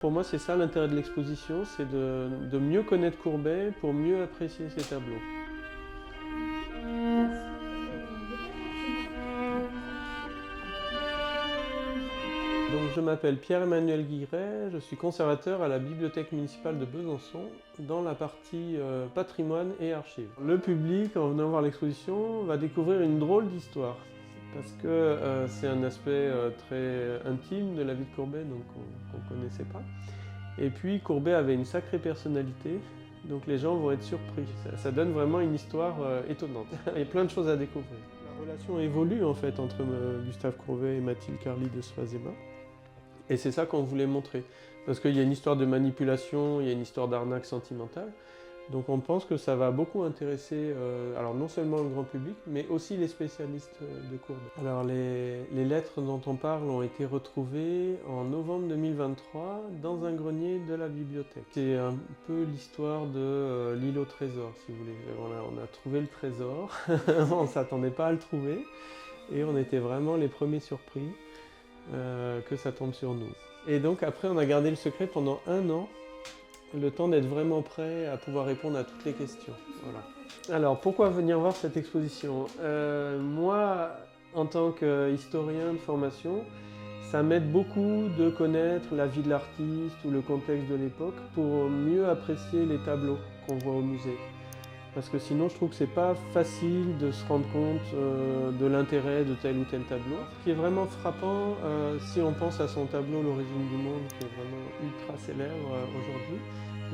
Pour moi, c'est ça l'intérêt de l'exposition, c'est de mieux connaître Courbet pour mieux apprécier ses tableaux. Donc, je m'appelle Pierre-Emmanuel Guilleret, je suis conservateur à la Bibliothèque municipale de Besançon dans la partie patrimoine et archives. Le public, en venant voir l'exposition, va découvrir une drôle d'histoire parce que c'est un aspect très intime de la vie de Courbet, donc qu'on ne connaissait pas. Et puis Courbet avait une sacrée personnalité, donc les gens vont être surpris. Ça donne vraiment une histoire étonnante. Il y a plein de choses à découvrir. La relation évolue en fait entre Gustave Courbet et Mathilde Carly de Sfazema. Et c'est ça qu'on voulait montrer. Parce qu'il y a une histoire de manipulation, il y a une histoire d'arnaque sentimentale. Donc on pense que ça va beaucoup intéresser, alors non seulement le grand public, mais aussi les spécialistes de Courbet. Alors les lettres dont on parle ont été retrouvées en novembre 2023 dans un grenier de la bibliothèque. C'est un peu l'histoire de l'île au trésor, si vous voulez. On a trouvé le trésor, on ne s'attendait pas à le trouver, et on était vraiment les premiers surpris que ça tombe sur nous. Et donc après on a gardé le secret pendant 1 an, le temps d'être vraiment prêt à pouvoir répondre à toutes les questions. Voilà. Alors, pourquoi venir voir cette exposition ? Moi, en tant qu'historien de formation, ça m'aide beaucoup de connaître la vie de l'artiste ou le contexte de l'époque pour mieux apprécier les tableaux qu'on voit au musée. Parce que sinon, je trouve que c'est pas facile de se rendre compte de l'intérêt de tel ou tel tableau. Ce qui est vraiment frappant, si on pense à son tableau L'origine du monde, qui est vraiment ultra célèbre aujourd'hui,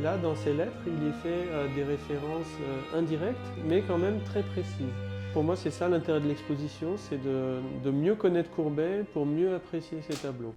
là, dans ses lettres, il y fait des références indirectes, mais quand même très précises. Pour moi, c'est ça l'intérêt de l'exposition, c'est de mieux connaître Courbet pour mieux apprécier ses tableaux.